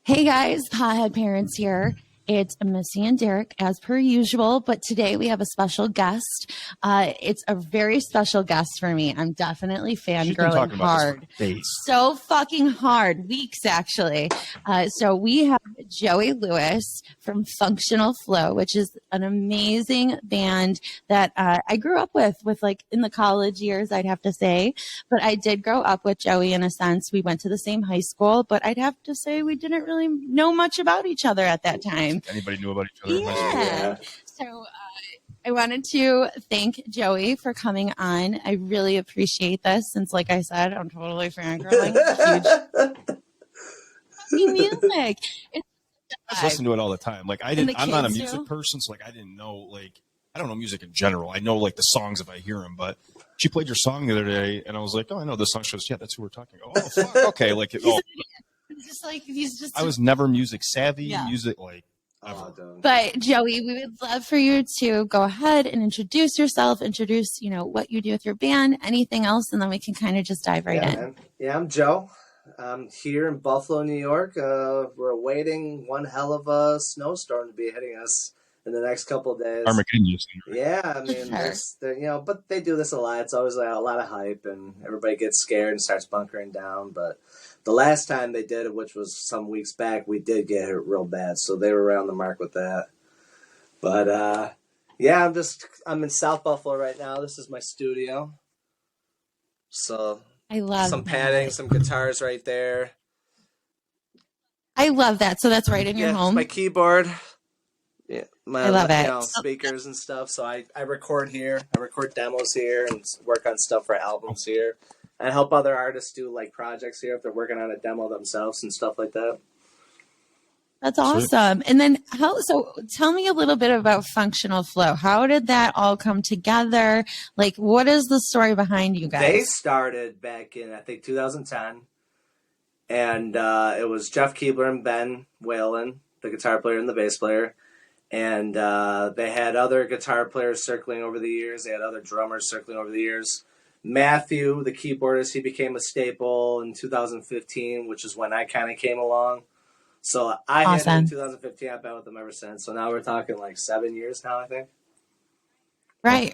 Hey guys, Pothead Parents here. It's Missy and Derek as per usual, but today we have a special guest. It's a very special guest for me. I'm definitely fangirling hard. So fucking hard. Weeks, actually. So we have Joey Lewis from Funktional Flow, which is an amazing band that I grew up with like in the college years, I'd have to say. But I did grow up with Joey in a sense. We went to the same high school, but I'd have to say we didn't really know much about each other at that time. Anybody knew about each other? Yeah. So I wanted to thank Joey for coming on. I really appreciate this since, like I said, I'm totally fangirling. Huge music. I listen to it all the time. Like I'm not a music person, so like I didn't know I don't know music in general. I know like the songs if I hear them, but she played your song the other day, and I was like, oh, I know this song. She goes, yeah, that's who we're talking about. Oh, fuck. Okay, like I was never music savvy. Yeah. Music like. But Joey, we would love for you to go ahead and introduce yourself, introduce, what you do with your band, anything else, and then we can kind of just dive right in. Man. Yeah, I'm Joe. I'm here in Buffalo, New York. We're awaiting one hell of a snowstorm to be hitting us in the next couple of days. Armageddon. Yeah, I mean, but they do this a lot. It's always like a lot of hype, and everybody gets scared and starts bunkering down, but the last time they did it, which was some weeks back, we did get hit real bad, so they were around the mark with that. But, yeah, I'm in South Buffalo right now. This is my studio. So, I love some padding, some guitars right there. I love that. So that's right in your home? My keyboard. Yeah, I love it. Speakers and stuff. So I record here. I record demos here and work on stuff for albums here. I help other artists do like projects here if they're working on a demo themselves and stuff like that. That's awesome. And then so tell me a little bit about Funktional Flow. How did that all come together? Like, what is the story behind you guys? They started back in, I think, 2010. And it was Jeff Keebler and Ben Whalen, the guitar player and the bass player. And they had other guitar players circling over the years. They had other drummers circling over the years. Matthew, the keyboardist, he became a staple in 2015, which is when I kind of came along. So I had him in 2015. I've been with them ever since. So now we're talking like 7 years now, I think. Right.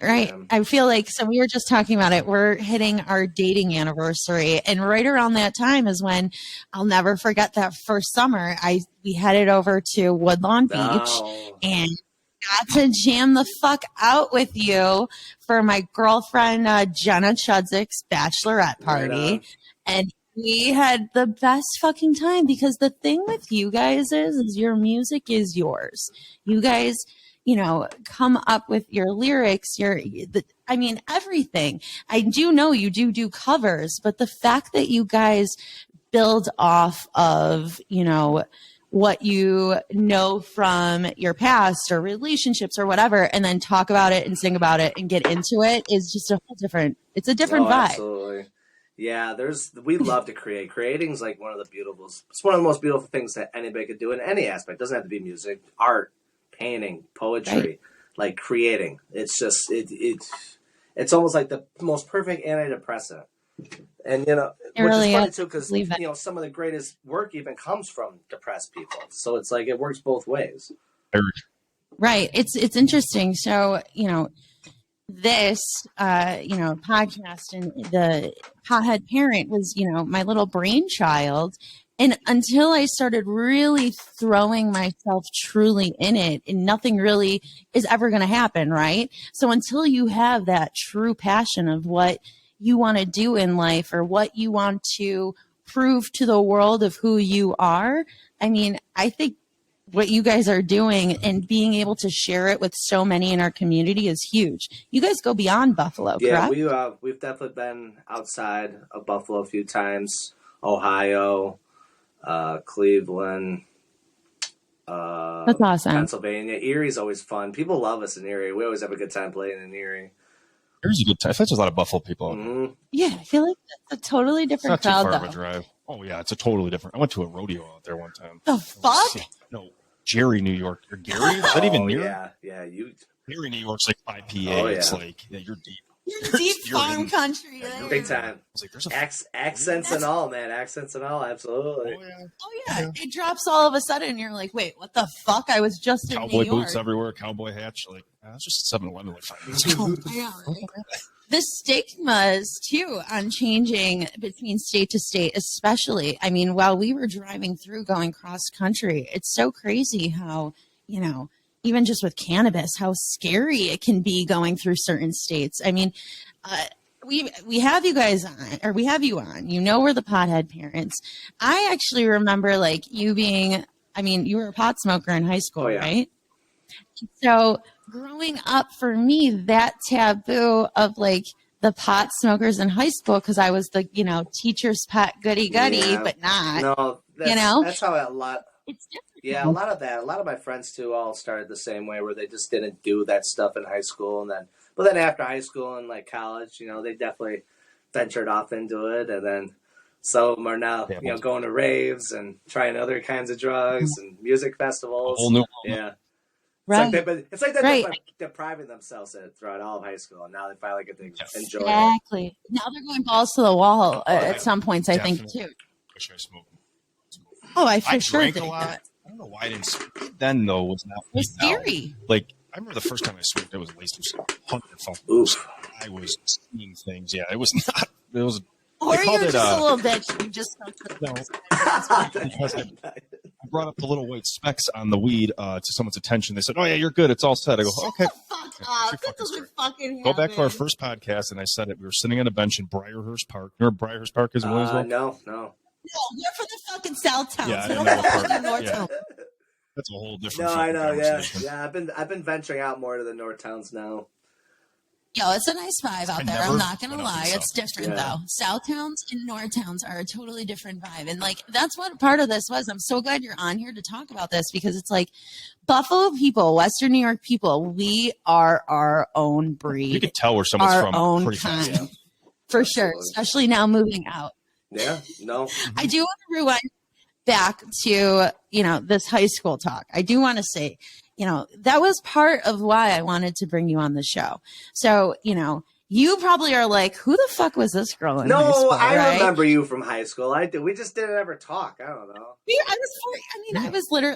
I feel like, so we were just talking about it. We're hitting our dating anniversary. And right around that time is when I'll never forget that first summer. We headed over to Woodlawn Beach and got to jam the fuck out with you for my girlfriend Jenna Chudzik bachelorette party. Right, and we had the best fucking time because the thing with you guys is your music is yours. You guys, come up with your lyrics, everything. I do know you do covers, but the fact that you guys build off of, what you know from your past or relationships or whatever, and then talk about it and sing about it and get into it is just it's a different vibe. Absolutely. Yeah, we love to create. Creating's like it's one of the most beautiful things that anybody could do in any aspect. It doesn't have to be music, art, painting, poetry, like creating. It's just, it's almost like the most perfect antidepressant. And, which is funny too, because, some of the greatest work even comes from depressed people. So it's like, it works both ways. Right. It's interesting. So, this, podcast and the Pothead Parent was, my little brainchild. And until I started really throwing myself truly in it, and nothing really is ever going to happen, right? So until you have that true passion of what you want to do in life or what you want to prove to the world of who you are, I think what you guys are doing and being able to share it with so many in our community is huge. You guys go beyond Buffalo, correct? Yeah, we've definitely been outside of Buffalo a few times. Ohio, Cleveland, that's awesome. Pennsylvania. Erie's always fun. People love us in Erie. We always have a good time playing in Erie. Erie's a good time. I feel like there's a lot of Buffalo people. Mm-hmm. Yeah, I feel like that's a totally different crowd, though. It's not too far of a drive. Oh, yeah, it's a totally different. I went to a rodeo out there one time. The fuck? No, Jerry, New York. You're Gary? Is that even near? Yeah. Gary, New York's like 5 PA. Oh, yeah. It's like, you're deep. You're deep farm country. Big time. I was like, there's accents and all, man. Accents and all, absolutely. Oh yeah. It drops all of a sudden. You're like, wait, what the fuck? I was just in cowboy New York. boots everywhere, cowboy hats. Like, that's just 7-Eleven like 5 minutes ago. The stigmas too on changing between state to state, especially. I mean, while we were driving through going cross country, it's so crazy how, even just with cannabis, how scary it can be going through certain states. I mean, we have you guys on, or we have you on. We're the pothead parents. I actually remember like you being. I mean, you were a pot smoker in high school, right? So growing up for me, that taboo of like the pot smokers in high school, because I was the teacher's pet goody but not. No, that's how a lot. It's different. Yeah, a lot of my friends too all started the same way, where they just didn't do that stuff in high school, but then after high school and like college, they definitely ventured off into it, and then some of them are now going to raves and trying other kinds of drugs and music festivals. A whole new Right. It's like they're depriving themselves throughout all of high school, and now they finally get to enjoy it. Exactly. Now they're going balls to the wall at some points, I think, too. Wish I smoked. Oh, I for sure drank did a lot. that. I don't know why I didn't smoke then, though. Was not It was scary. Like, I remember the first time I smoked, it was laced with 100 fucking. Oof. I was seeing things. Yeah, it was not. It was. Or you're just a little bitch. You just because I brought up the little white specks on the weed to someone's attention. They said, "Oh yeah, you're good. It's all set." I go, "Okay." That doesn't fucking happen. Go back to our first podcast, and I said it. We were sitting on a bench in Briarhurst Park. You know where Briarhurst Park is in Williamsville? No. No, we're from the fucking South Towns. Yeah, I We didn't don't know the fucking part. North Yeah. Towns. That's a whole different. No, I know. conversation. Yeah. I've been venturing out more to the North Towns now. Yo, it's a nice vibe out there. I'm not gonna lie, it's different though. South Towns and North Towns are a totally different vibe, and like that's what part of this was. I'm so glad you're on here to talk about this, because it's like Buffalo people, Western New York people, we are our own breed. You could tell where someone's our from own pretty kind, fast. for sure. Especially now moving out. Yeah, no. I do want to rewind back to this high school talk. I do want to say, that was part of why I wanted to bring you on the show. So, you probably are like, who the fuck was this girl in high school? I remember you from high school. I did. We just didn't ever talk. I don't know.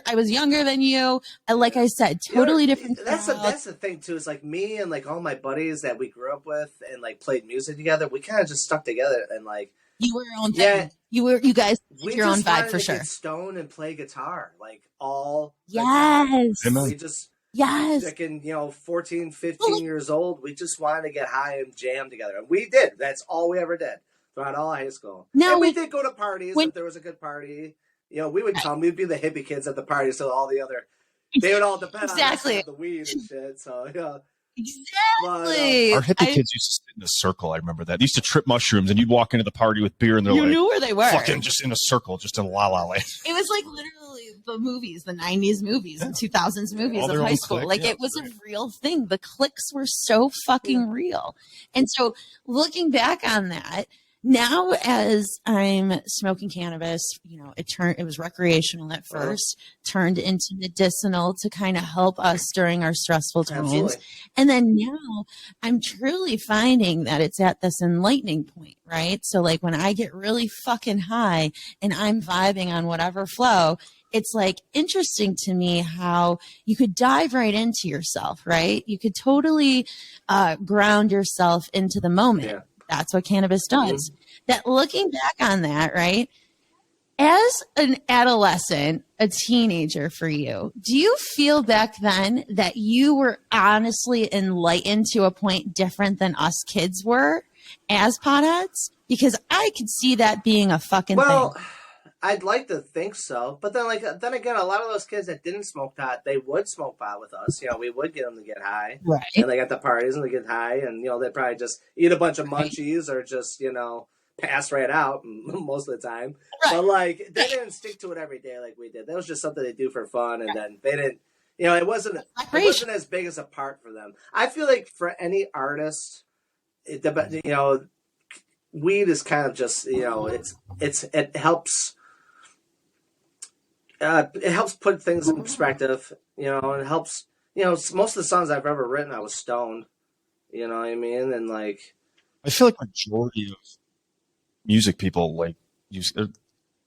I was younger than you. Like I said, totally different. That's the thing too. It's like me and like all my buddies that we grew up with and like played music together. We kind of just stuck together and like. You were your own thing. Yeah. You guys did your own vibe for sure. Get stoned and play guitar like all. Yes. We just. Yes. Freaking, 14, 15 years old, we just wanted to get high and jam together. And we did. That's all we ever did throughout all high school. Now and we did go to parties if there was a good party. We would come. We'd be the hippie kids at the party, so all the other, they would all depend on us, the weed and shit. So, Exactly. Our hippie kids used to sit in a circle. I remember that. They used to trip mushrooms, and you'd walk into the party with beer, and you knew where they were. Fucking just in a circle, just in La La Land. It was like literally the movies, the 90s movies and 2000s movies of high school. Clique. Like it was a real thing. The cliques were so fucking real. And so looking back on that, now as I'm smoking cannabis, it was recreational at first, turned into medicinal to kind of help us during our stressful times. Absolutely. And then now I'm truly finding that it's at this enlightening point, right? So like when I get really fucking high and I'm vibing on whatever flow, it's like interesting to me how you could dive right into yourself, right? You could totally ground yourself into the moment. Yeah. That's what cannabis does. Mm-hmm. That looking back on that, right? As an adolescent, a teenager for you, do you feel back then that you were honestly enlightened to a point different than us kids were as potheads? Because I could see that being a fucking thing. I'd like to think so, but then again, a lot of those kids that didn't smoke pot, they would smoke pot with us. We would get them to get high, right? And they got the parties and they get high, and they'd probably just eat a bunch of munchies or just pass right out most of the time. Right. But like they didn't stick to it every day like we did. That was just something they do for fun, and then they didn't. It wasn't as big as a part for them. I feel like for any artist, weed is kind of just it helps. It helps put things in perspective, and it helps. Most of the songs I've ever written, I was stoned, You know what I mean? And like, I feel like majority of music people like use.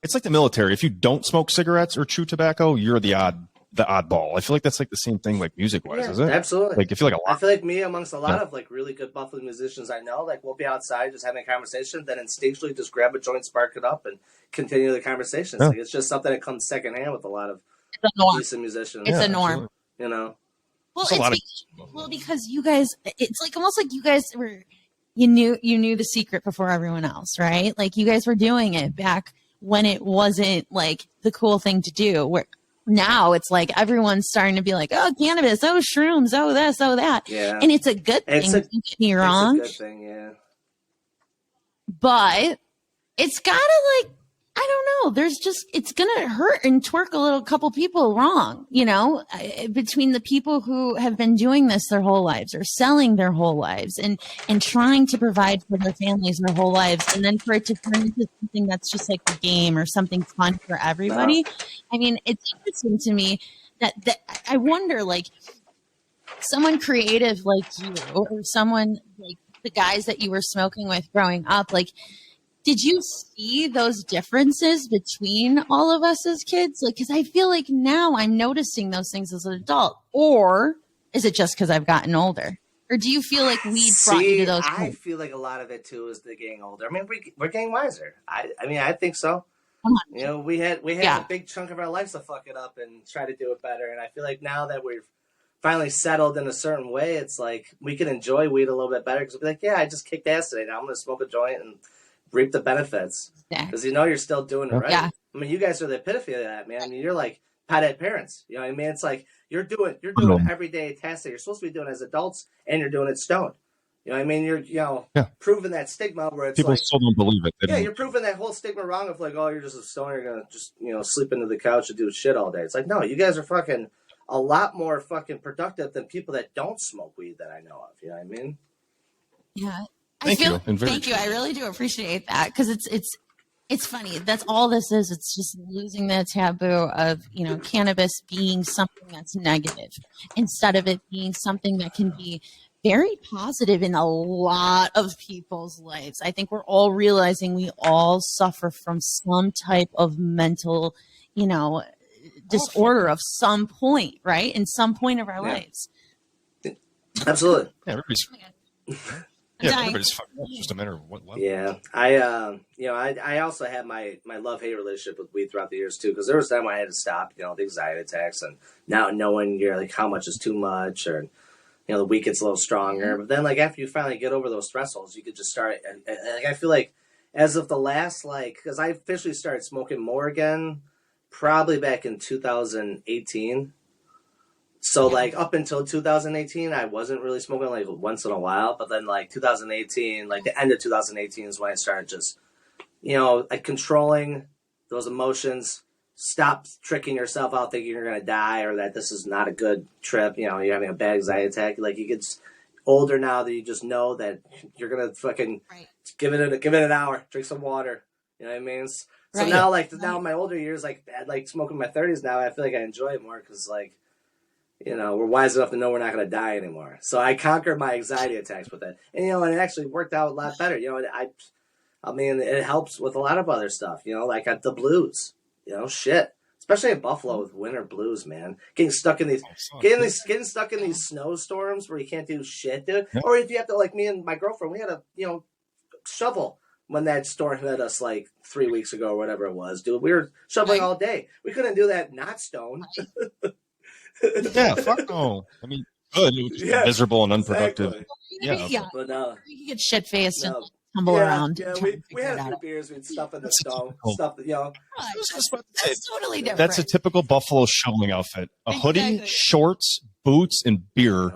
It's like the military. If you don't smoke cigarettes or chew tobacco, you're the oddball. I feel like that's like the same thing, like music wise, yeah, is it? absolutely. Like I feel like I feel like me amongst a lot of like really good Buffalo musicians I know, like we'll be outside just having a conversation, then instinctually just grab a joint, spark it up, and continue the conversation. It's like it's just something that comes secondhand with a lot of decent musicians. It's a norm. Absolutely. You know. Well, because you guys, it's like almost like you guys were, you knew the secret before everyone else, right? Like you guys were doing it back when it wasn't like the cool thing to do. Where now it's like everyone's starting to be like, oh, cannabis, oh, shrooms, oh, this, oh, that, Yeah. and it's a good thing. Don't get me wrong. It's a good thing, yeah. But it's gotta like, I don't know. It's gonna hurt and twerk a couple people wrong, between the people who have been doing this their whole lives or selling their whole lives and trying to provide for their families their whole lives. And then for it to turn into something that's just like a game or something fun for everybody. I mean, it's interesting to me that I wonder, like, someone creative like you or someone like the guys that you were smoking with growing up, like, did you see those differences between all of us as kids? Like, because I feel like now I'm noticing those things as an adult. Or is it just because I've gotten older? Or do you feel like we brought you to those I points? feel like a lot of it, too, is the getting older. I mean, we're getting wiser. I mean, I think so. You know, we had a big chunk of our lives to fuck it up and try to do it better. And I feel like now that we've finally settled in a certain way, it's like we can enjoy weed a little bit better. Because we'll be like, yeah, I just kicked ass today. Now I'm going to smoke a joint and reap the benefits because you're still doing it right. Yeah. I mean, you guys are the epitome of that, man. I mean, you're like pothead parents. You know what I mean? It's like you're doing everyday tasks that you're supposed to be doing as adults, and you're doing it stoned. You know what I mean? You're proving that stigma where it's people like, still don't believe it. You're proving that whole stigma wrong of like, oh, you're just a stoner, you're gonna just sleep into the couch and do shit all day. It's like, no, you guys are fucking a lot more fucking productive than people that don't smoke weed that I know of. You know what I mean? Yeah. Thank you. Thank you. I really do appreciate that because it's funny. That's all this is. It's just losing the taboo of, cannabis being something that's negative instead of it being something that can be very positive in a lot of people's lives. I think we're all realizing we all suffer from some type of mental, disorder of some point, right? In some point of our lives. Absolutely. Yeah, everybody's fucking just a matter of what level. Yeah, I also had my love-hate relationship with weed throughout the years too, because there was a time when I had to stop, the anxiety attacks, and now knowing you're like how much is too much, or the weed gets a little stronger. But then like after you finally get over those thresholds, you could just start. And I feel like as of the last because I officially started smoking more again, probably back in 2018. So, like, up until 2018, I wasn't really smoking, like, once in a while. But then, like, 2018, like, the end of 2018 is when I started just, like, controlling those emotions. Stop tricking yourself out thinking you're going to die or that this is not a good trip. You're having a bad anxiety attack. Like, you get older now that you just know that you're going to fucking give it an hour, drink some water. You know what I mean? So now, now in my older years, like smoking in my 30s now, I feel like I enjoy it more because, like, we're wise enough to know we're not going to die anymore. So I conquered my anxiety attacks with it. And, and it actually worked out a lot better. I mean, it helps with a lot of other stuff, like the blues, shit. Especially in Buffalo with winter blues, man. Getting stuck in these snowstorms where you can't do shit, dude. Yeah. Or if you have to, like me and my girlfriend, we had a, shovel when that storm hit us like 3 weeks ago or whatever it was, dude. We were shoveling all day. We couldn't do that not stoned. Yeah, fuck no. I mean, good. It was just miserable and unproductive. Exactly. Yeah. But you get shit faced and tumble around. Yeah, we had a few beers. We'd stuff in the stove. Stuff that, That's totally different. That's a typical Buffalo shoveling outfit: a hoodie, shorts, boots, and beer,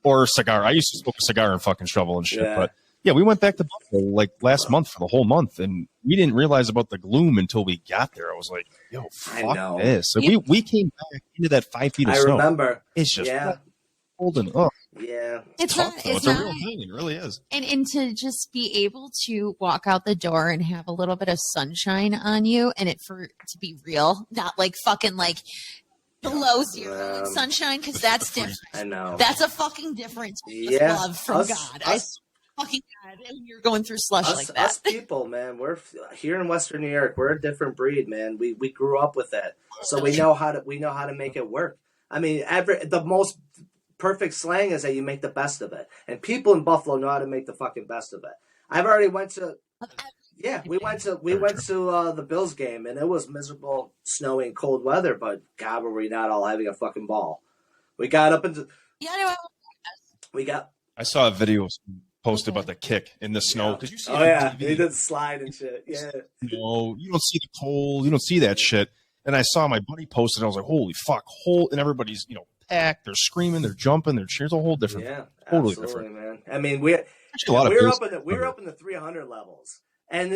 or a cigar. I used to smoke a cigar and fucking shovel and shit, but. Yeah, we went back to Buffalo like last month for the whole month, and we didn't realize about the gloom until we got there. I was like, "Yo, fuck this!" So we came back into that 5 feet of snow. I remember. It's just cold and it's tough, though. It's a real thing. It really is. And to just be able to walk out the door and have a little bit of sunshine on you, and to be real, not like fucking like below zero in sunshine, because that's different. I know. That's a fucking difference. Yeah. Love from God. I fucking God. And you're going through slush like that. Us people, man, we're here in Western New York. We're a different breed, man. We grew up with that, so we know how to make it work. I mean, the most perfect slang is that you make the best of it, and people in Buffalo know how to make the fucking best of it. I've already went to. Yeah, we went to the Bills game, and it was miserable, snowy, and cold weather. But God, were we not all having a fucking ball? We got up into. I saw a video posted about the kick in the snow. Did you see? Oh yeah, they did slide and shit. Yeah. No, you don't see the cold. You don't see that shit. And I saw my buddy posted, and I was like, "Holy fuck!" And everybody's packed. They're screaming. They're jumping. They're cheering. It's a whole different. Yeah, totally absolutely, different. man. I mean, we were up in the 300 levels. And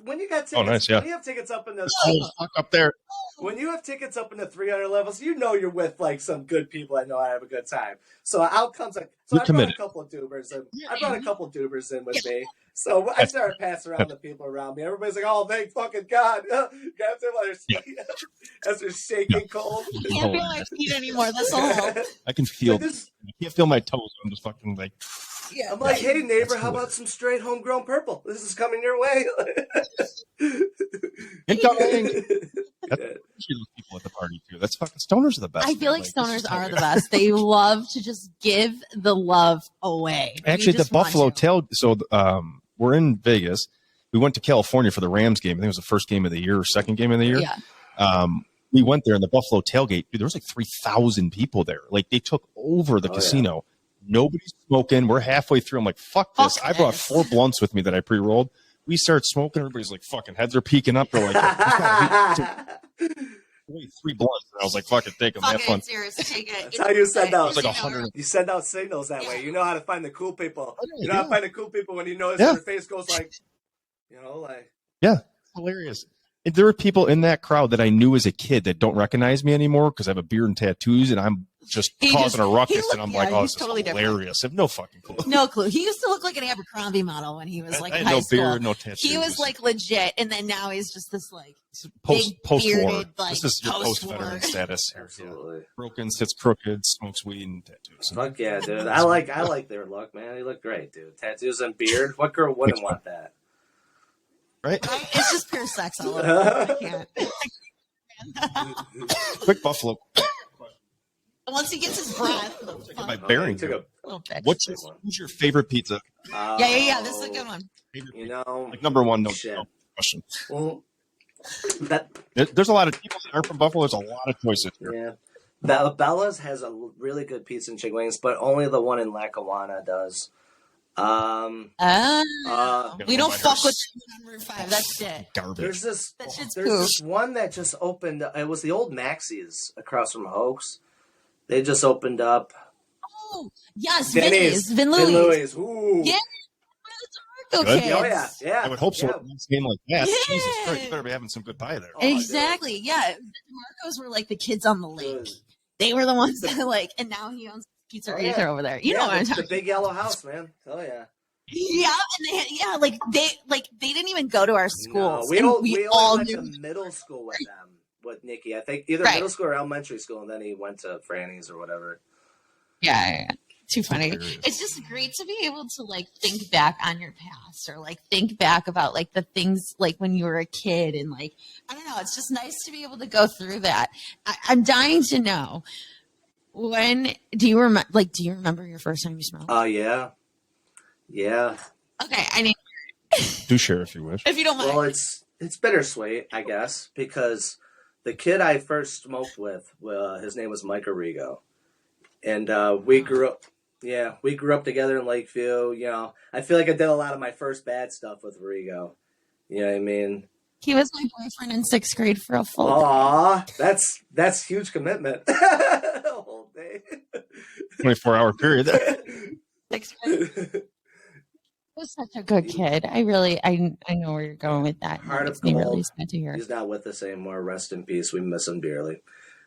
when you got tickets, when you have tickets up in the up there, when you have tickets up in the 300 levels, you're with like some good people that know how to have a good time. So out comes I brought a couple of dubers in with me. So I started passing around the people around me. Everybody's like, "Oh, thank fucking God!" As they're shaking cold. I can't feel my feet anymore. That's all. I can feel. I can't feel my toes. I'm just fucking like. Yeah, I'm like, "Hey neighbor, how about some straight homegrown purple? This is coming your way." Incoming. Those people at the party too. That's fucking stoners are the best. I feel like stoners are the best. They love to just give the love away. Actually, the Buffalo tail. So we're in Vegas. We went to California for the Rams game. I think it was the first game of the year or second game of the year. Yeah. We went there in the Buffalo tailgate. Dude, there was like 3,000 people there. Like they took over the casino. Yeah. Nobody's smoking. We're halfway through. I'm like, fuck this. I brought 4 blunts with me that I pre-rolled. We start smoking. Everybody's like, fucking heads are peeking up. They're like, 3 blunts. And I was like, fuck it, take them. Have fun. Serious. Take it. That's how you send out. Like 100. You send out signals that way. You know how to find the cool people. You know how to find the cool people when you notice their face goes like, Yeah, hilarious. And there were people in that crowd that I knew as a kid that don't recognize me anymore because I have a beard and tattoos, and I'm just causing a ruckus, and I'm like, "Oh, this is totally hilarious." I have no fucking clue. No clue. He used to look like an Abercrombie model when he was like in high school. No beard, no tattoos. He was like legit, and then now he's just this like post-war. Bearded, like, this is your post-veteran status. Absolutely. Broken, sits crooked, smokes weed, and tattoos. Fuck yeah, dude! I like their look, man. They look great, dude. Tattoos and beard. What girl wouldn't want that? Right? It's just pure sex all over. I can't. Quick Buffalo. Once he gets his breath. My bearing. Who's your favorite pizza? Yeah. This is a good one. Like number one, no question. Well, there's a lot of people that are from Buffalo. There's a lot of choices here. Yeah. Bella's has a really good pizza and chicken wings, but only the one in Lackawanna does. We don't fuck with number 5. That's it. Garbage. There's this one that just opened. It was the old Maxie's across from Hoax. They just opened up. Oh yes, Vin Louis. Ooh. Yeah. Okay. Oh yeah. I would hope so. It's name like that. Yeah. Jesus Christ, you better be having some good pie there. Exactly. Yeah. Marcos were like the kids on the lake. They were the ones that and now he owns pizzerias over there. You know what I'm talking about. The big yellow house, man. Oh yeah. Yeah, and they didn't even go to our schools. No, we all went to middle school with them, with Nikki. I think either middle school or elementary school, and then he went to Franny's or whatever. Yeah. Too funny. It's just great to be able to like think back on your past or like think back about like the things like when you were a kid and like I don't know. It's just nice to be able to go through that. I'm dying to know. Do you remember your first time you smelled? Oh, yeah. Yeah. Okay, I mean... Do share if you wish. If you don't mind. Well, it's bittersweet, I guess, because the kid I first smoked with, his name was Mike Arrigo. And we grew up together in Lakeview. You know, I feel like I did a lot of my first bad stuff with Arrigo. You know what I mean? He was my boyfriend in 6th grade for a full day. That's huge commitment. A whole day. 24-hour period. 6th grade. He was such a good kid. I know where you're going with that. Heart of gold. Really sad to hear. He's not with us anymore. Rest in peace. We miss him dearly.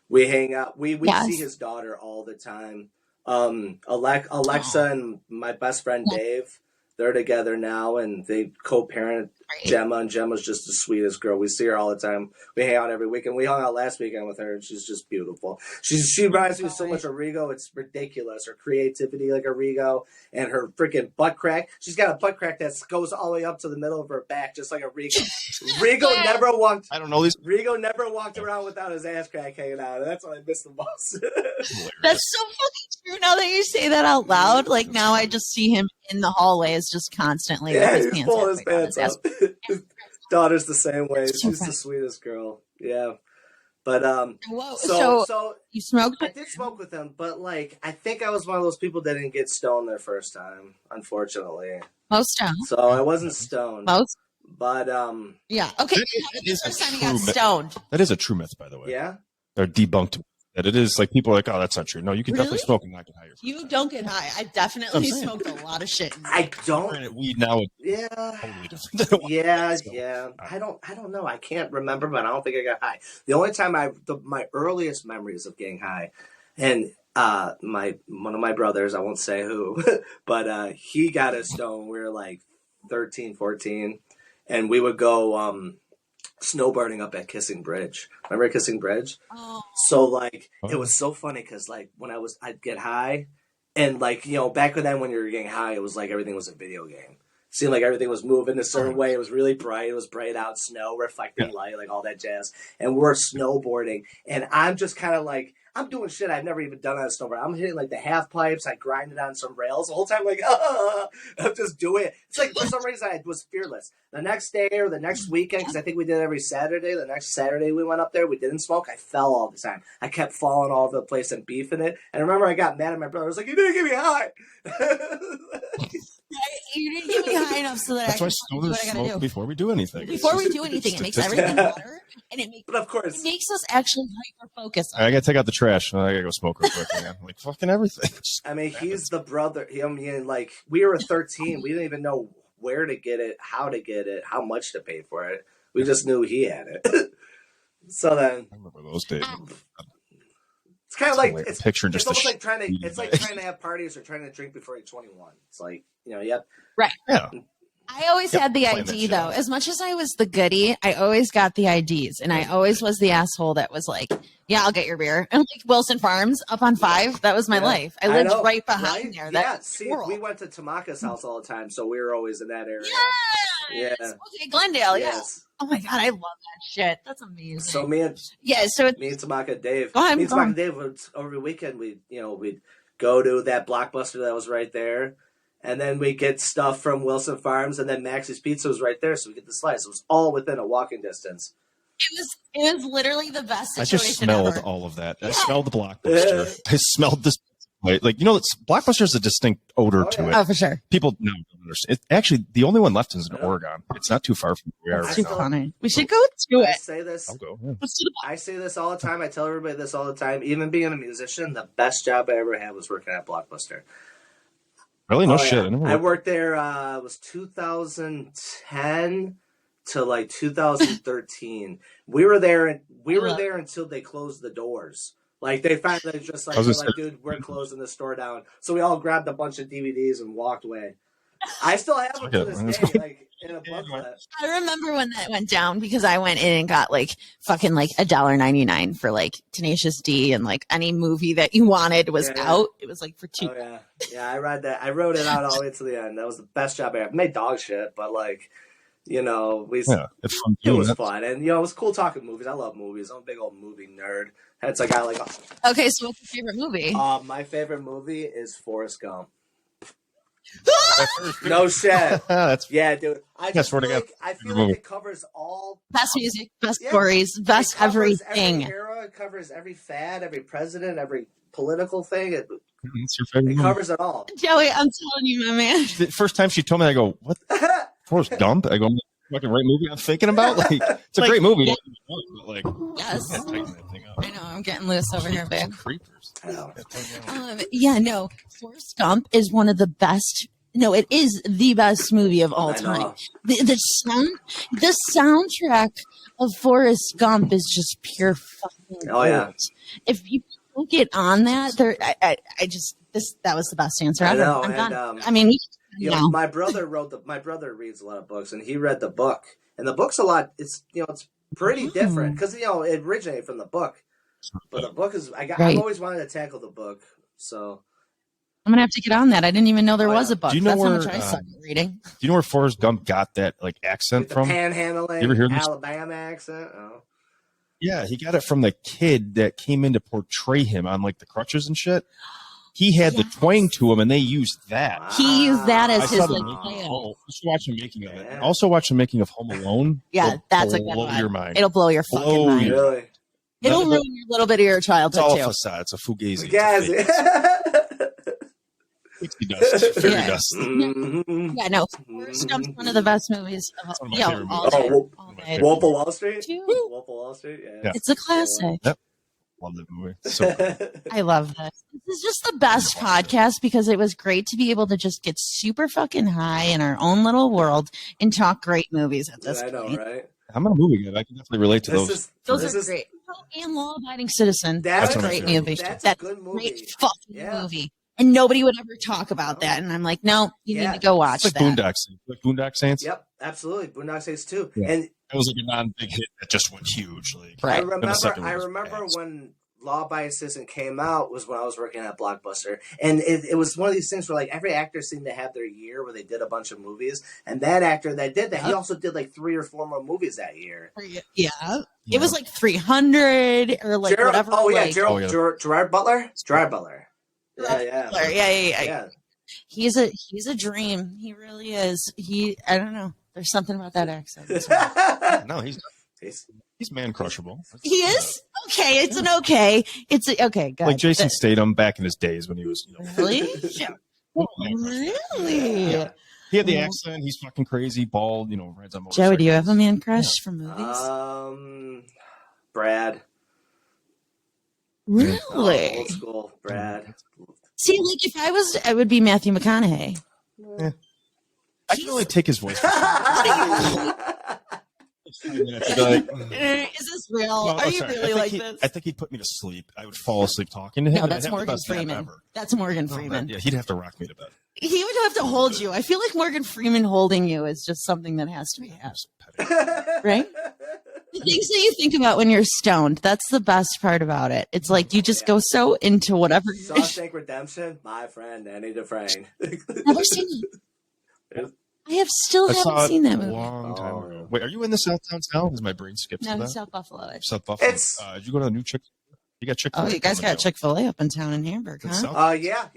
We hang out. We see his daughter all the time. Alexa and my best friend Dave, they're together now, and they co-parent Gemma, and Gemma's just the sweetest girl. We see her all the time. We hang out every weekend. We hung out last weekend with her, and she's just beautiful. She reminds me so much of Rigo. It's ridiculous. Her creativity, like a Rigo, and her freaking butt crack. She's got a butt crack that goes all the way up to the middle of her back, just like a Rigo. Rigo never walked. I don't know these. Rigo never walked around without his ass crack hanging out. That's what I miss the most. That's so fucking true. Now that you say that out loud, like now I just see him in the hallways, just constantly. Yeah, with his he's pants pulling his pants up. His daughter's the same way. So She's the sweetest girl. Yeah, but Whoa, so you smoked? I did smoke with him, but like I think I was one of those people that didn't get stoned their first time, unfortunately. Most stoned. So I wasn't stoned. Most. But yeah. Okay. That is First a time you true got myth. stoned. That is a true myth, by the way. yeah. They're debunked. That it is like people are like, oh, that's not true. No, you can definitely Really? smoke and not get higher. You don't get high. I definitely I'm saying. smoked a lot of shit. I don't. Granted, weed now is Yeah. totally different. than what Yeah, it was. yeah. I don't know. I can't remember, but I don't think I got high. The only time my earliest memories of getting high, and one of my brothers, I won't say who, but he got us stoned. We were like 13, 14, and we would go snowboarding up at Kissing Bridge. Remember Kissing Bridge? Oh. So like it was so funny because like when I'd get high, and like back then when you were getting high, it was like everything was a video game. It seemed like everything was moving a certain way. It was really bright. It was bright out, snow, reflecting light, like all that jazz. And we're snowboarding, and I'm just kind of like. I'm doing shit I've never even done on a snowboard. I'm hitting like the half pipes. I grinded on some rails the whole time. Like, I'm just doing it. It's like for some reason I was fearless. The next day or the next weekend, because I think we did every Saturday. The next Saturday we went up there. We didn't smoke. I fell all the time. I kept falling all over the place and beefing it. And I remember I got mad at my brother. I was like, "You didn't get me high." You didn't get me high enough so that That's I why can do stoners what I gotta smoke do. before we do anything. Before we do anything, it makes everything better, and it But of course, makes us actually hyper focused. I gotta take out the trash. I gotta go smoke real quick. Man. Like fucking everything. I mean, he's the brother. I mean, like we were 13. We didn't even know where to get it, how to get it, how much to pay for it. We just knew he had it. So then I remember those days. it's kind of like It's picturing just it's the almost like trying to. shit. It's like trying to have parties or trying to drink before you're 21. It's like yep. Right. Yeah. I always had the Plan that ID shit though. out. As much as I was the goodie, I always got the IDs, and I always was the asshole that was like, "Yeah, I'll get your beer." And like Wilson Farms up on 5, that was my Yeah. life. I lived know, right behind there. Yeah, That's see, cool. we went to Tamaka's house all the time, so we were always in that area. Yes! Yeah. Okay, Glendale. Yes. Yes. Oh my god, I love that shit. That's amazing. So me and Tamaka and Dave. Go ahead, Me and go Tamaka on. and Dave would, over the weekend we'd go to that Blockbuster that was right there. And then we get stuff from Wilson Farms, and then Max's Pizza was right there, so we get the slice. It was all within a walking distance. It was literally the best I situation just smelled ever. all of that. I smelled the Blockbuster. I smelled this. Like Blockbuster has a distinct odor Oh, to yeah. it. Oh, for sure. People don't understand. Actually, the only one left is in Yeah. Oregon. It's not too far from where we are That's right Too now. funny. We should go to I it. say this. I'll go. Yeah. Let's do the I say this all the time. I tell everybody this all the time. Even being a musician, the best job I ever had was working at Blockbuster. Really? No Oh, shit. yeah. I never I worked there. It was 2010 to like 2013. We were there. We were there until they closed the doors. Like they finally just like, I was they're gonna like, dude, we're closing the store down. So we all grabbed a bunch of DVDs and walked away. I still have them to this day, like in a booklet. I remember when that went down because I went in and got like fucking like $1.99 for like Tenacious D, and like any movie that you wanted was Yeah. out. It was like for $2. Oh yeah. I read that. I wrote it out all the way to the end. That was the best job I ever made. Dog shit, but like, we. Yeah, it's fun It doing was that. fun, and it was cool talking movies. I love movies. I'm a big old movie nerd. It's like I like. Okay, so what's your favorite movie? My favorite movie is Forrest Gump. That's No shit. That's Yeah, dude. I just swear to feel God. like, I feel Movie. like it covers all. Best music, best Yeah. stories, best It covers everything. Every era. It covers every fad, every president, every political thing. It your favorite movie. covers it all. Joey, I'm telling you, my man. The first time she told me, I go, "What? Forrest Gump?" I go, "Fucking right movie I'm thinking about." Like, it's a Like, great movie. yeah. But like, Yes. I'm tighten that thing up. I know, I'm getting loose over here, babe. Creepers. I know. Yeah, no, Forrest Gump is one of the best. No, it is the best movie of all I know. time. The soundtrack of Forrest Gump is just pure fucking Oh, yeah. gold. If you don't get on that, that was the best answer I ever. know, I'm and, done. I mean, we you know, my brother reads a lot of books, and he read the book, and the book's a lot. It's it's pretty different because it originated from the book, but the book is I've always wanted to tackle the book, so I'm gonna have to get on that. I didn't even know there was a book. Do you know That's where, how much I suck at reading. Do you know where Forrest Gump got that accent from? Panhandling, you ever hear this? Alabama accent. Oh. Yeah, he got it from the kid that came in to portray him on the crutches and shit. He had the twang to him, and they used that. Wow. He used that as his You should watch the making of it. And also watch the making of Home Alone. Yeah, that's a good blow one. your mind. It'll blow your fucking mind. Really? It'll ruin your little bit of your childhood It's all too. a facade. It's a fugazi. Pixie dust. Fairy dust. Mm-hmm. Yeah, no. Forrest Gump's one of the best movies of all time. Wolf of Wall Street? Too. Wolf of Wall Street? Yeah. It's a classic. Yep. Love that movie. So I love this. This is just the best podcast because it was great to be able to just get super fucking high in our own little world and talk great movies at this I know, point. right? I'm a movie guy. I can definitely relate to those. Those are great. And Law Abiding Citizen. That's a great movie. That's a good movie. Great fucking movie. And nobody would ever talk about that. And I'm like, no, you need to go watch it's like that. Boondock Saints. Yep, absolutely. Boondock Saints too. Yeah. And it was like a non-big hit that just went huge. I remember when Law Abiding Citizen came out was when I was working at Blockbuster, and it was one of these things where every actor seemed to have their year where they did a bunch of movies, and that actor that did that, he also did 3 or 4 more movies that year. Yeah. It was 300 or whatever. Oh yeah, Gerard Butler. Gerard Butler. Yeah. He's a dream. He really is. I don't know. There's something about that accent. No, he's man crushable. He is? Okay, it's an okay. It's okay, good. Like Jason Statham back in his days when he was Really? Really? Yeah. He had the accent, he's fucking crazy, bald, rides on motorcycles. Joey, do you have a man crush from movies? Brad. Really? Old school Brad. See, I would be Matthew McConaughey. Yeah. I can only take his voice. Is this real? No, Are you really like this? I think he'd put me to sleep. I would fall asleep talking to him. No, that's Morgan Freeman. That's Morgan Freeman. Yeah, he'd have to rock me to bed. He would have to hold you. I feel like Morgan Freeman holding you is just something that has to be happening. Right? The things that you think about when you're stoned, that's the best part about it. It's like you just go so into whatever. Shawshank Redemption, my friend, Danny Dufresne. Never seen it. I haven't seen that movie. A long time ago. Wait, are you in the Southtown South? Is my brain skipped to that? South Buffalo. South Buffalo. Did you go to the new You got Chick-fil-A. Oh, you guys got Chick-fil-A up in town in Hamburg, huh? Yeah.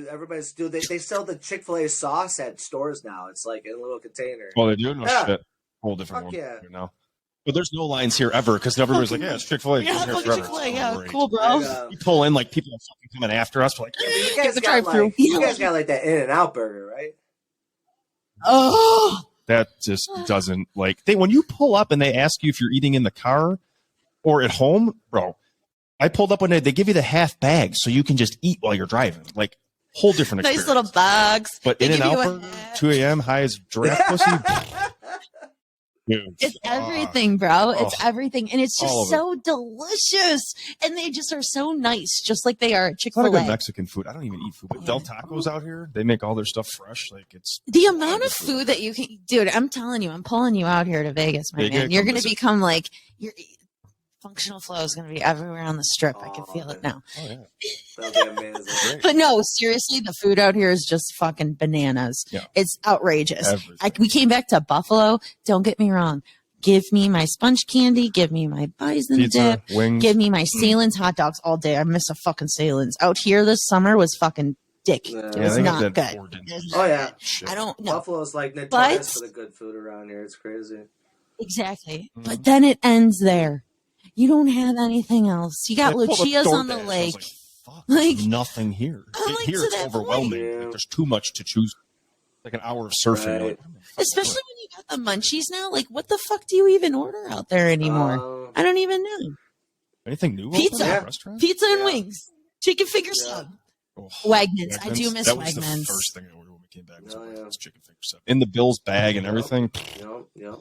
Everybody's do. They sell the Chick-fil-A sauce at stores now. It's in a little container. Oh, they do? No shit. Whole different one now. But there's no lines here ever because everybody's like, yeah, it's Chick-fil-A. Yeah, Chick-fil-A. Yeah, cool, bro. You pull in people are fucking coming after us. We're like, you guys got that In-N-Out burger, right? Oh, that just doesn't when you pull up and they ask you if you're eating in the car or at home, bro. I pulled up one day. They give you the half bag so you can just eat while you're driving. Whole different experience. Nice little bags. But In-N-Out burger, 2 a.m. high as giraffe pussy. Dude, it's everything, bro. It's everything. And it's just so delicious. And they just are so nice, just like they are at Chick-fil-A. A lot of good Mexican food. I don't even eat food. But Del Taco's out here, they make all their stuff fresh. It's the amount of food that you can... Dude, I'm telling you, I'm pulling you out here to Vegas, my man. You're going to become Functional Flow is going to be everywhere on the strip. I can feel it now. Oh, yeah. That'll be amazing. But no, seriously, the food out here is just fucking bananas. Yeah. It's outrageous. We came back to Buffalo. Don't get me wrong. Give me my sponge candy. Give me my bison pizza, dip. Wings. Give me my Salins hot dogs all day. I miss a fucking Salins. Out here this summer was fucking dick. It was not good. Oh, yeah. I don't know. Buffalo's notorious for the good food around here. It's crazy. Exactly. Mm-hmm. But then it ends there. You don't have anything else. You got Lucia's on the lake. There's nothing here. Here it's overwhelming. There's too much to choose. An hour of surfing. Right. Especially when you got the munchies now. what the fuck do you even order out there anymore? I don't even know. Anything new? Pizza. Pizza and wings. Chicken finger sub. Oh, Wegmans. I do miss Wegmans. That was the first thing I ordered when we came back. Was chicken finger sub. In the Bill's bag and everything. Yep.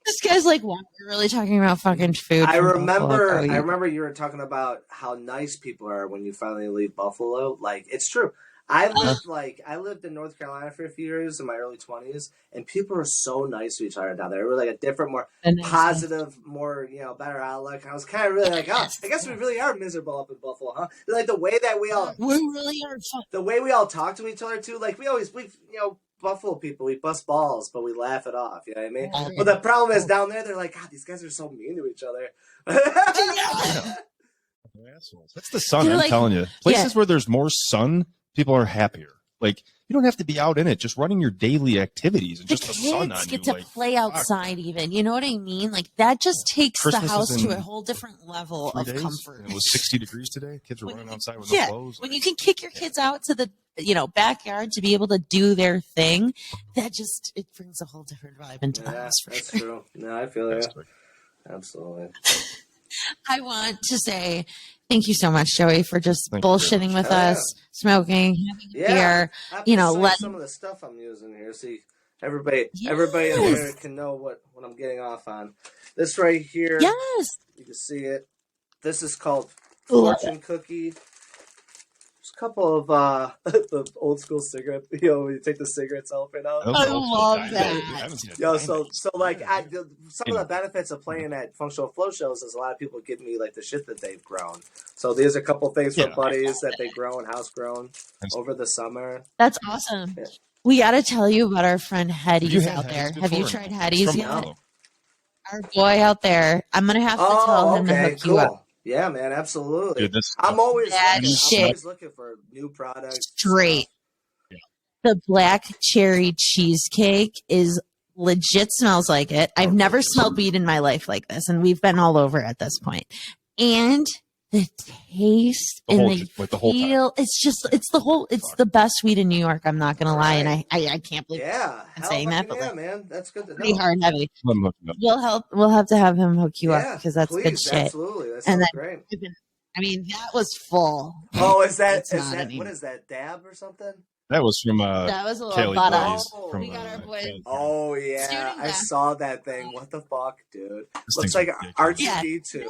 This guy's wow, we're really talking about fucking food. I remember you were talking about how nice people are when you finally leave Buffalo. It's true. I lived in North Carolina for a few years in my early 20s, and people are so nice to each other down there. We're like a different, more positive, more better outlook. And I was kind of really like, oh, I guess we really are miserable up in Buffalo, huh? Like the way that we really are fun. The way we all talk to each other too. Like we Buffalo people, we bust balls, but we laugh it off. You know what I mean? But the problem is down there, they're like, God, these guys are so mean to each other. Assholes. That's the sun. I'm telling you, places where there's more sun, people are happier. Like you don't have to be out in it, just running your daily activities and just the sun on kids you. Get to play outside, even. You know what I mean? Like that just takes Christmas the house to a whole different level of comfort. It was 60 degrees today. Kids were running outside with no clothes. When you can kick your kids out to the backyard to be able to do their thing, it brings a whole different vibe into the house. That's true. No, I feel it. Absolutely. I want to say thank you so much, Joey, for just bullshitting with us, smoking, having beer. Let some of the stuff I'm using here. See, everybody in there can know what I'm getting off on. This right here. Yes, you can see it. This is called Fortune Cookie. There's a couple of the old school cigarette. When you take the cigarettes open out. I love that. So like some of the benefits of playing at Functional Flow shows is a lot of people give me like the shit that they've grown. So there's a couple things for buddies that they grown, house grown over the summer. That's awesome. Yeah. We got to tell you about our friend Hetty's out there. Have you tried Hetty's yet? Our boy out there. I'm gonna have to tell him to hook you up. Yeah, man, absolutely. Dude, I'm always looking for new products. Straight. Yeah. The black cherry cheesecake is legit, smells like it. I've never smelled weed in my life like this, and we've been all over at this point. And the taste and the feel, it's the best weed in New York. I'm not gonna lie, and I can't believe I'm saying that. But man, that's good to know. Pretty hard and heavy. We'll have to have him hook you up because that's good shit. Absolutely, that sounds great. I mean, that was full. Oh, is that what is that, dab or something? That was from that was a little we got our boy. Oh yeah, I saw that thing. What the fuck, dude? Looks like R2D2.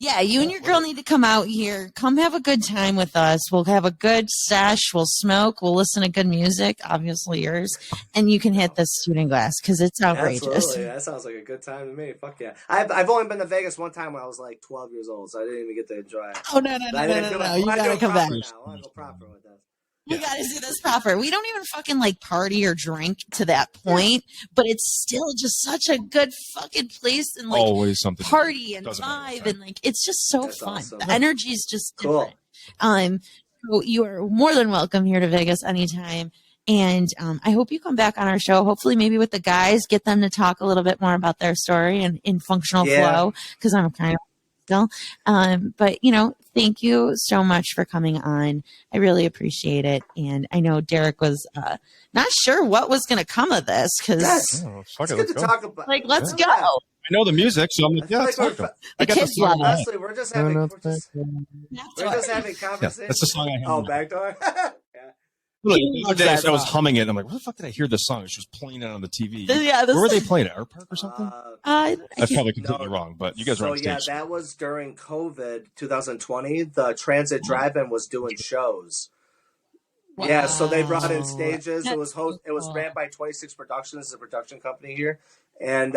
Yeah, you and your girl need to come out here. Come have a good time with us. We'll have a good sesh. We'll smoke. We'll listen to good music, obviously yours. And you can hit the student glass because it's outrageous. Absolutely. That sounds like a good time to me. Fuck yeah. I've only been to Vegas one time when I was like 12 years old, so I didn't even get to enjoy it. Oh, no. You got to come back. I want to go proper with that. We got to do this proper. We don't even fucking like party or drink to that point, but it's still just such a good fucking place and like always something party and vibe and like it's just so fun. Awesome. The energy is just different. So you are more than welcome here to Vegas anytime. And I hope you come back on our show. Hopefully, maybe with the guys, get them to talk a little bit more about their story and in Functional Flow because I'm kind of still. But thank you so much for coming on. I really appreciate it. And I know Derek was not sure what was going to come of this because let's go. Let's go. I know the music, so I'm like, the kids love it. Honestly, we're just having conversation. That's the song I have. Oh, Backdoor. The other day, I was humming it. And I'm like, where the fuck did I hear this song? It's just playing it on the TV. Where were they playing it? Art Park or something? I'm probably completely wrong, but you guys were on stage. Yeah, that was during COVID 2020. The Transit Drive-In was doing shows. Wow. Yeah, so they brought in stages. It was ran by 26 Productions, a production company here. And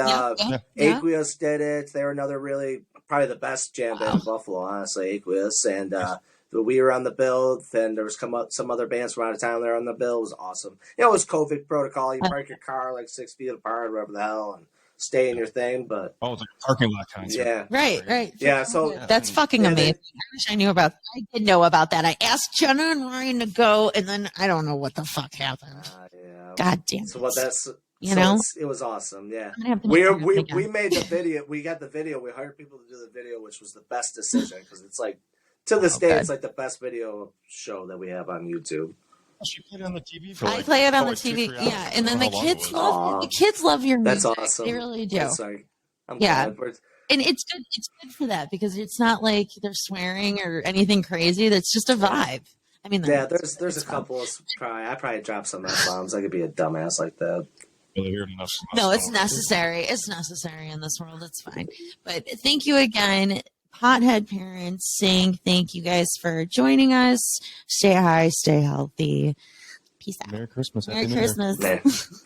Aqueous did it. They were probably the best jam band in Buffalo, honestly, Aqueous. And we were on the bill, then there was some other bands from out of town there on the bill. It was awesome. It was COVID protocol. You park your car like 6 feet apart, whatever the hell, and stay in your thing. But it's like a parking lot concert. Yeah, right. Yeah, so that's fucking amazing. I wish I knew about that. I did know about that. I asked Jenna and Ryan to go, and then I don't know what the fuck happened. God damn it. So that's. It was awesome. Yeah, we made the video. We got the video. We hired people to do the video, which was the best decision because it's like. To this day, it's like the best video show that we have on YouTube. You play it on the TV I play it on the TV, and then the kids love your music. That's awesome. They really do. I'm glad. And it's good. It's good for that because it's not like they're swearing or anything crazy. That's just a vibe. I mean, there's a couple of I probably dropped some F-bombs. I could be a dumbass like that. No, it's necessary. It's necessary in this world. It's fine. But thank you again. Hothead parents saying thank you guys for joining us. Stay high, stay healthy. Peace out. Merry Christmas. Merry Happy New Year. Christmas.